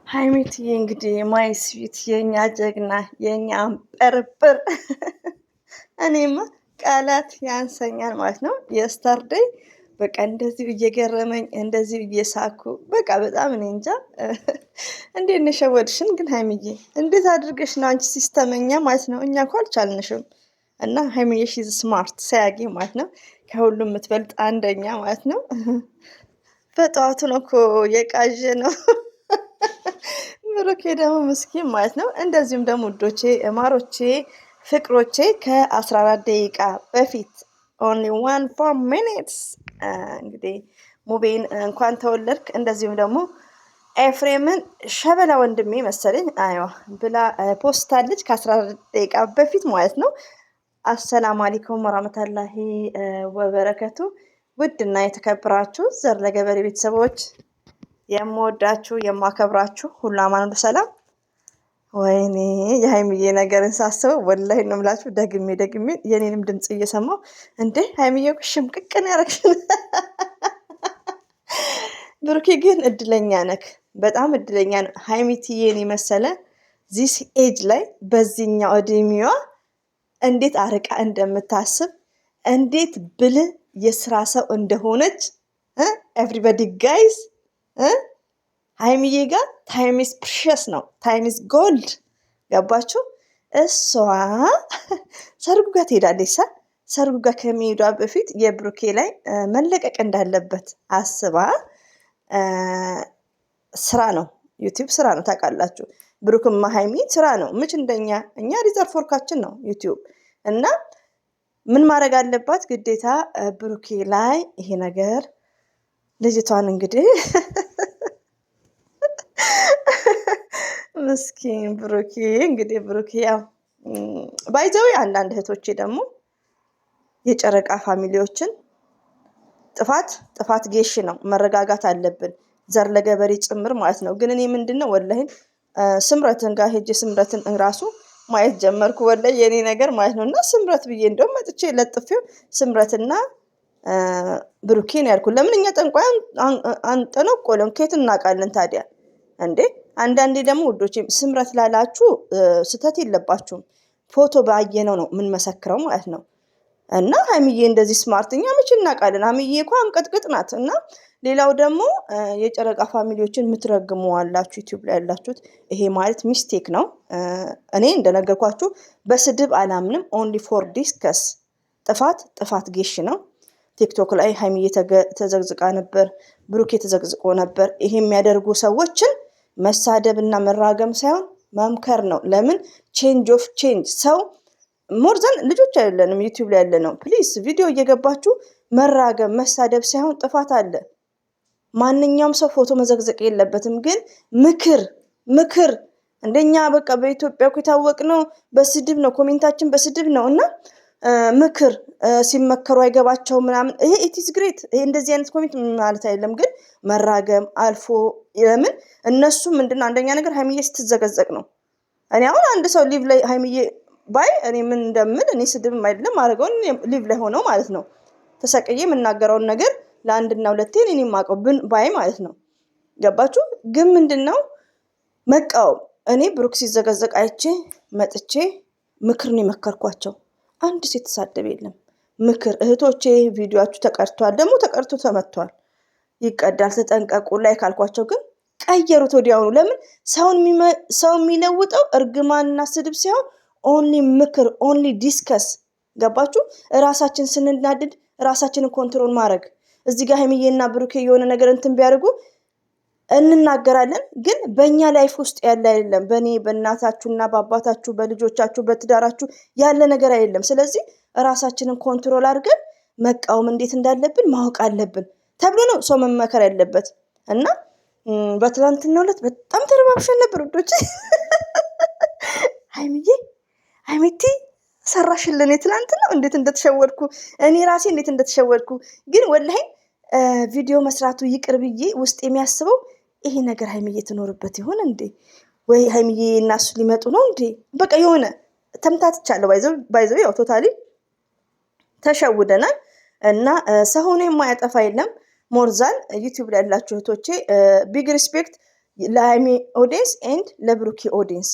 ሀይሚትዬ እንግዲህ ማይ ስዊት የኛ ጀግና የኛ ጵርጵር እኔማ ቃላት ያንሰኛል ማለት ነው። የስተርዴይ በቃ እንደዚህ እየገረመኝ እንደዚህ እየሳኩ በቃ በጣም እኔ እንጃ እንዴት ነሸወድሽን ግን ሀይሚዬ እንዴት አድርገሽ ነው አንቺ ሲስተመኛ ማለት ነው። እኛ እኮ አልቻልንሽም። እና ሀይሚዬ ሺዝ ስማርት ሳያጊ ማለት ነው። ከሁሉም የምትበልጥ አንደኛ ማለት ነው። በጠዋቱ ነው እኮ የቃዥ ነው። ብሩኬ ደግሞ ምስኪን ማለት ነው። እንደዚሁም ደግሞ ውዶቼ ማሮቼ ፍቅሮቼ ከ14 ደቂቃ በፊት ኦንሊ 4 ሚኒትስ እንግዲህ ሙቤን እንኳን ተወለድክ እንደዚሁም ደግሞ ኤፍሬምን ሸበላ ወንድሜ መሰለኝ አይዋ ብላ ፖስታለች ከ14 ደቂቃ በፊት ማለት ነው። አሰላሙ አለይኩም ወራህመቱላሂ ወበረከቱ። ውድና የተከበራችሁ ዘር ለገበሬ ቤተሰቦች የምወዳችሁ የማከብራችሁ ሁሉ አማን ሁሉ ሰላም። ወይኔ የሀይሚዬ ነገርን ሳስበው ወላሂ ነው የምላችሁ ደግሜ የኔንም ድምፅ እየሰማሁ እንዴ ሀይሚዬ ሽምቅቅን ያረግሽን። ብሩኬ ግን እድለኛ ነክ በጣም እድለኛ ነው። ሀይሚትዬን የመሰለ ዚስ ኤጅ ላይ በዚህኛው እድሜዋ እንዴት አርቃ እንደምታስብ እንዴት ብልህ የስራ ሰው እንደሆነች ኤቭሪባዲ ጋይዝ ሀይሚዬ ጋር ታይም ኢዝ ፕሪሸስ ነው። ታይም ኢዝ ጎልድ ገባችሁ? እሷ ሰርጉ ጋር ትሄዳለች። ሰርጉ ጋር ከመሄዷ በፊት የብሩኬ ላይ መለቀቅ እንዳለበት አስባ ስራ ነው፣ ዩቲዩብ ስራ ነው ታውቃላችሁ። ብሩክማ ሀይሚ ስራ ነው። ምች እንደኛ እኛ ሪዘርቭ ወርካችን ነው ዩቲዩብ እና ምን ማድረግ አለባት ግዴታ ብሩኬ ላይ ይሄ ነገር ልጅቷን እንግዲህ ምስኪን ብሩኬ እንግዲህ ብሩኬ ያው ባይዘው አንዳንድ እህቶቼ ደግሞ የጨረቃ ፋሚሊዎችን ጥፋት ጌሽ ነው፣ መረጋጋት አለብን ዘር ለገበሬ ጭምር ማለት ነው። ግን እኔ ምንድነው ወላሂ ስምረትን ጋር ሄጄ ስምረትን ራሱ ማየት ጀመርኩ ወላሂ የኔ ነገር ማለት ነው። እና ስምረት ብዬ እንደውም መጥቼ ለጥፌው ስምረትና ብሩኬን ያልኩ ለምን እኛ ጠንቋይ አንጠነቆለም ከየት እናውቃለን ታዲያ እንዴ? አንዳንዴ ደግሞ ውዶቼ ስምረት ላላችሁ ስተት የለባችሁም። ፎቶ ባየነው ነው የምንመሰክረው ማለት ነው። እና ሀይሚዬ እንደዚህ ስማርት እኛ መቼ እናውቃለን? ሀይሚዬ እኮ አንቀጥቅጥ ናት። እና ሌላው ደግሞ የጨረቃ ፋሚሊዎችን የምትረግሙ አላችሁ ዩቲዩብ ላይ ያላችሁት፣ ይሄ ማለት ሚስቴክ ነው። እኔ እንደነገርኳችሁ በስድብ አላምንም። ኦንሊ ፎር ዲስከስ ጥፋት ጌሽ ነው። ቲክቶክ ላይ ሀይሚዬ ተዘግዝቃ ነበር፣ ብሩኬ ተዘግዝቆ ነበር። ይሄ የሚያደርጉ ሰዎችን መሳደብ እና መራገም ሳይሆን መምከር ነው። ለምን ቼንጅ ሰው ሞርዘን ልጆች አይደለንም ዩቲዩብ ላይ ያለ ነው። ፕሊዝ ቪዲዮ እየገባችሁ መራገም መሳደብ ሳይሆን ጥፋት አለ። ማንኛውም ሰው ፎቶ መዘግዘቅ የለበትም። ግን ምክር እንደኛ በቃ በኢትዮጵያ እኮ የታወቅነው በስድብ ነው፣ ኮሜንታችን በስድብ ነው። እና ምክር ሲመከሩ አይገባቸው ምናምን ይሄ ኢትስ ግሬት። ይሄ እንደዚህ አይነት ኮሜንት ማለት አይደለም። ግን መራገም አልፎ ለምን እነሱ ምንድነው አንደኛ ነገር ሀይሚዬ ስትዘገዘቅ ነው። እኔ አሁን አንድ ሰው ሊቭ ላይ ሀይሚዬ ባይ እኔ ምን እንደምል እኔ ስድብም አይደለም አድርገውን ሊቭ ላይ ሆነው ማለት ነው ተሰቅዬ የምናገረውን ነገር ለአንድና ሁለቴ እኔ የማውቀው ባይ ማለት ነው። ገባችሁ? ግን ምንድነው መቃወም። እኔ ብሩክ ሲዘገዘቅ አይቼ መጥቼ ምክር ነው የመከርኳቸው። አንድ ሴት ተሳደብ የለም ምክር። እህቶቼ ቪዲዮአችሁ ተቀርቷል፣ ደግሞ ተቀርቶ ተመቷል፣ ይቀዳል፣ ተጠንቀቁ ላይ ካልኳቸው ግን ቀየሩት ወዲያውኑ። ለምን ሰው የሚለውጠው እርግማንና ስድብ ሳይሆን ኦንሊ ምክር፣ ኦንሊ ዲስከስ። ገባችሁ? ራሳችን ስንናድድ ራሳችንን ኮንትሮል ማድረግ። እዚህ ጋር ሀይሚዬና ብሩኬ የሆነ ነገር እንትን ቢያደርጉ እንናገራለን፣ ግን በእኛ ላይፍ ውስጥ ያለ አይደለም። በእኔ በእናታችሁና በአባታችሁ በልጆቻችሁ በትዳራችሁ ያለ ነገር አይደለም። ስለዚህ ራሳችንን ኮንትሮል አድርገን መቃወም እንዴት እንዳለብን ማወቅ አለብን ተብሎ ነው ሰው መመከር ያለበት። እና በትላንትናው ዕለት በጣም ተረባብሸን ነበር ውዶች። ሀይሚቲ ሰራሽልን። የትላንት ነው እንዴት እንደተሸወድኩ እኔ ራሴ እንዴት እንደተሸወድኩ። ግን ወላሂ ቪዲዮ መስራቱ ይቅር ብዬ ውስጥ የሚያስበው ይሄ ነገር ሀይሚዬ ትኖርበት ይሆን እንዴ? ወይ ሀይሚዬ እና እሱ ሊመጡ ነው እንዴ? በቃ የሆነ ተምታትቻለሁ። ባይዘው ያው ቶታሊ ተሸውደናል። እና ሰው ሆኖ የማያጠፋ የለም። ሞርዛን ዩቲዩብ ላይ ያላችሁ እህቶቼ ቢግ ሪስፔክት። ለሃይሚ ኦዲየንስ ኤንድ ለብሩኬ ኦዲየንስ።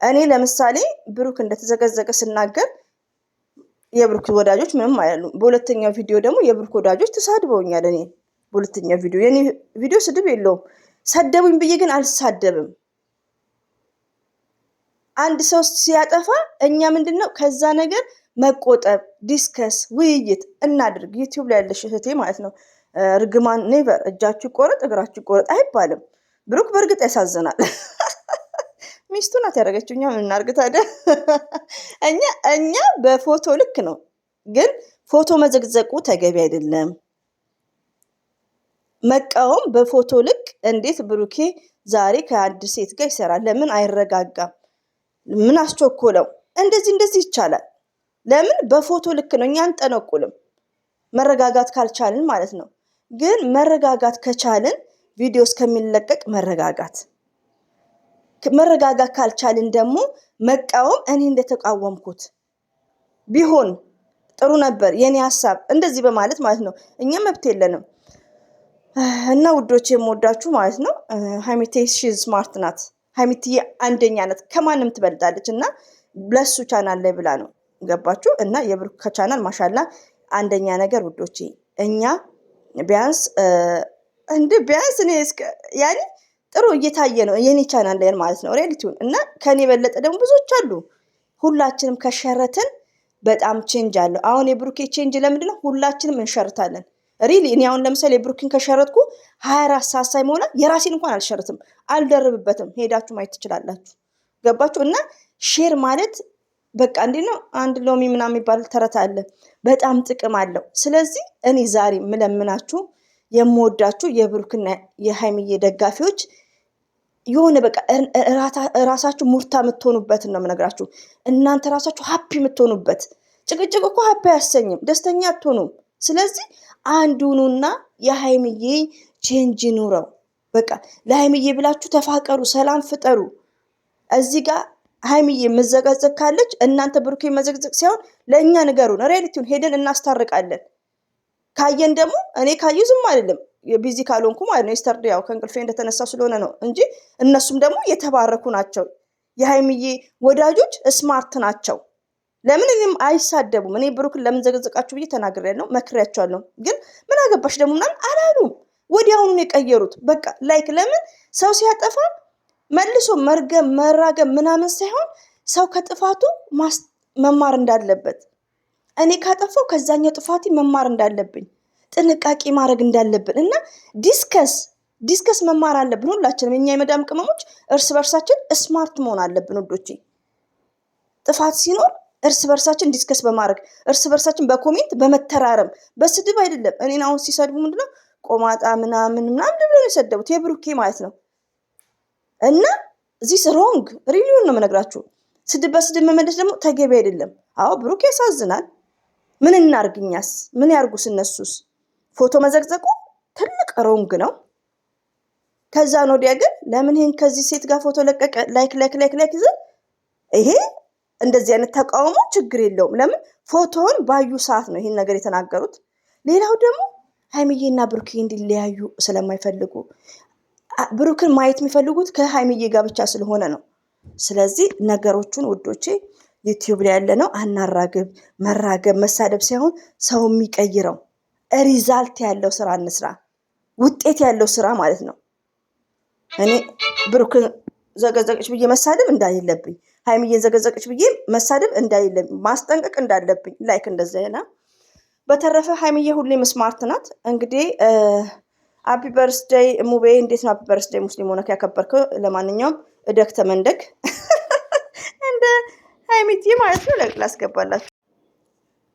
እኔ ለምሳሌ ብሩክ እንደተዘገዘቀ ስናገር የብሩክ ወዳጆች ምንም አይሉም። በሁለተኛው ቪዲዮ ደግሞ የብሩክ ወዳጆች ተሳድበውኛል። እኔ በሁለተኛው ቪዲዮ የኔ ቪዲዮ ስድብ የለውም። ሰደቡኝ ብዬ ግን አልሳደብም። አንድ ሰው ሲያጠፋ እኛ ምንድነው ከዛ ነገር መቆጠብ፣ ዲስከስ፣ ውይይት እናድርግ። ዩቲዩብ ላይ ያለሽ እህቴ ማለት ነው ርግማን ኔቨር፣ እጃችሁ ይቆረጥ እግራችሁ ይቆረጥ አይባልም። ብሩክ በእርግጥ ያሳዝናል። ሚስቱ ናት ያደረገችው። እኛ ምን እናድርግ ታዲያ? እኛ በፎቶ ልክ ነው፣ ግን ፎቶ መዘግዘቁ ተገቢ አይደለም። መቃወም በፎቶ ልክ እንዴት ብሩኬ ዛሬ ከአንድ ሴት ጋር ይሰራል? ለምን አይረጋጋም? ምን አስቸኮለው? እንደዚህ ይቻላል። ለምን በፎቶ ልክ ነው። እኛ አንጠነቁልም፣ መረጋጋት ካልቻልን ማለት ነው። ግን መረጋጋት ከቻልን ቪዲዮ እስከሚለቀቅ መረጋጋት ካልቻልን ደግሞ መቃወም እኔ እንደተቃወምኩት ቢሆን ጥሩ ነበር። የኔ ሀሳብ እንደዚህ በማለት ማለት ነው። እኛ መብት የለንም። እና ውዶች የምወዳችሁ ማለት ነው። ሀይሚቴ ሺዝ ስማርት ናት። ሀይሚትዬ አንደኛ ናት፣ ከማንም ትበልጣለች። እና ብለሱ ቻናል ላይ ብላ ነው ገባችሁ? እና የብሩክ ከቻናል ማሻላ አንደኛ ነገር ውዶቼ። እኛ ቢያንስ እኔ ያኔ ጥሩ እየታየ ነው የኔ ቻናል ላይ ማለት ነው ሪያሊቲውን። እና ከኔ የበለጠ ደግሞ ብዙዎች አሉ። ሁላችንም ከሸረትን በጣም ቼንጅ አለው። አሁን የብሩኬ ቼንጅ ለምንድን ነው? ሁላችንም እንሸርታለን። ሪሊ እኔ አሁን ለምሳሌ የብሩኬን ከሸረትኩ 24 ሰዓት ሳይሞላ የራሴን እንኳን አልሸርትም፣ አልደርብበትም። ሄዳችሁ ማየት ትችላላችሁ። ገባችሁ? እና ሼር ማለት በቃ እንዴት ነው አንድ ሎሚ ምናምን የሚባል ተረት አለ። በጣም ጥቅም አለው። ስለዚህ እኔ ዛሬ ምለምናችሁ የምወዳችሁ የብሩክና የሃይሚዬ ደጋፊዎች የሆነ በቃ ራሳችሁ ሙርታ የምትሆኑበትን ነው የምነግራችሁ። እናንተ ራሳችሁ ሀፒ የምትሆኑበት። ጭቅጭቅ እኮ ሀፒ አያሰኝም፣ ደስተኛ አትሆኑም። ስለዚህ አንዱኑና የሃይሚዬ ቼንጅ ኑረው በቃ ለሃይሚዬ ብላችሁ ተፋቀሩ፣ ሰላም ፍጠሩ። እዚህ ጋር ሃይሚዬ መዘጋዘግ ካለች እናንተ ብሩኬ መዘግዘግ ሳይሆን ለእኛ ንገሩን፣ ሪያሊቲውን ሄደን እናስታርቃለን። ካየን ደግሞ እኔ ካዩ ዝም አይደለም፣ ቢዚ ካልሆንኩ ማለት ነው። የስተርዴ ያው ከእንቅልፌ እንደተነሳ ስለሆነ ነው እንጂ እነሱም ደግሞ የተባረኩ ናቸው። የሃይሚዬ ወዳጆች ስማርት ናቸው። ለምን እኔም አይሳደቡም። እኔ ብሩክን ለምን ዘገዘቃችሁ ብዬ ተናግሬያለሁ፣ መክሬያቸዋለሁ። ግን ምን አገባሽ ደግሞ ምናምን አላሉም። ወዲያውኑ የቀየሩት በቃ ላይክ። ለምን ሰው ሲያጠፋ መልሶ መራገም ምናምን ሳይሆን ሰው ከጥፋቱ መማር እንዳለበት፣ እኔ ካጠፋው ከዛኛው ጥፋቴ መማር እንዳለብኝ፣ ጥንቃቄ ማድረግ እንዳለብን እና ዲስከስ መማር አለብን ሁላችንም። እኛ የመዳም ቅመሞች እርስ በርሳችን ስማርት መሆን አለብን ወዶቼ። ጥፋት ሲኖር እርስ በርሳችን ዲስከስ በማድረግ እርስ በርሳችን በኮሜንት በመተራረም በስድብ አይደለም። እኔን አሁን ሲሰድቡ ምንድነው ቆማጣ ምናምን ብሎ የሰደቡት የብሩኬ ማለት ነው። እና ዚስ ሮንግ ሪሊውን ነው የምነግራችሁ። ስድብ በስድብ መመለስ ደግሞ ተገቢ አይደለም። አዎ ብሩኬ ያሳዝናል። ምን እናርግኛስ? ምን ያርጉስ እነሱስ? ፎቶ መዘግዘቁ ትልቅ ሮንግ ነው። ከዛ ነው ወዲያ ግን ለምን ይሄን ከዚህ ሴት ጋር ፎቶ ለቀቀ? ላይክ ይዘ ይሄ እንደዚህ አይነት ተቃውሞ ችግር የለውም። ለምን ፎቶውን ባዩ ሰዓት ነው ይሄን ነገር የተናገሩት። ሌላው ደግሞ ሃይሚዬና ብሩኬ እንዲለያዩ ስለማይፈልጉ፣ ብሩክን ማየት የሚፈልጉት ከሃይሚዬ ጋር ብቻ ስለሆነ ነው። ስለዚህ ነገሮቹን ውዶቼ ዩቲዩብ ላይ ያለ ነው አናራግብ። መራገብ መሳደብ ሳይሆን ሰው የሚቀይረው ሪዛልት ያለው ስራ እንስራ፣ ውጤት ያለው ስራ ማለት ነው። እኔ ብሩክን ዘገዘቀች ብዬ መሳደብ እንዳይለብኝ፣ ሃይሚዬን ዘገዘቀች ብዬ መሳደብ እንዳይለብኝ፣ ማስጠንቀቅ እንዳለብኝ ላይክ እንደዚህ ነው። በተረፈ ሃይሚዬ ሁሌም ስማርት ናት። እንግዲህ ሃፒ በርስዴይ ሙቤ፣ እንዴት ነው ሃፒ በርስዴይ ሙስሊም ሆነህ ያከበርከው? ለማንኛውም እደግ ተመንደግ እንደ ሃይሚዬ ማለት ነው። ለቅላ አስገባላችሁ።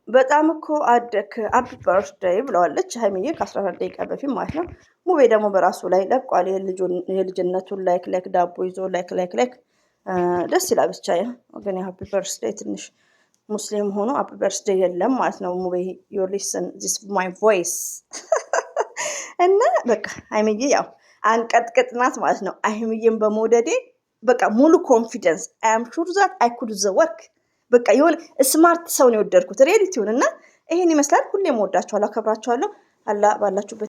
በጣም እኮ አደክ ሃፒ በርስዴይ ብለዋለች ሃይሚዬ ከ14 ደቂቃ በፊት ማለት ነው። ሙቤ ደግሞ በራሱ ላይ ለቋል የልጅነቱን ላይክ ዳቦ ይዞ ላይክ ደስ ይላል። ብቻ ግን ሃፒ በርስዴይ ትንሽ ሙስሊም ሆኖ ሃፒ በርስዴይ የለም ማለት ነው። ሙቤ ዩ ሊስን ዚስ ማይ ቮይስ እና በቃ ሃይሚዬ ያው አንቀጥቅጥ ናት ማለት ነው። ሃይሚዬን በመውደዴ በቃ ሙሉ ኮንፊደንስ አይ አም ሹር ዛት አይ ኩድ ዘ ወርክ። በቃ የሆነ ስማርት ሰው ነው የወደድኩት ሪያሊቲውን። እና ይሄን ይመስላል። ሁሌም ወዳችኋለሁ፣ አከብራችኋለሁ። አላ ባላችሁበት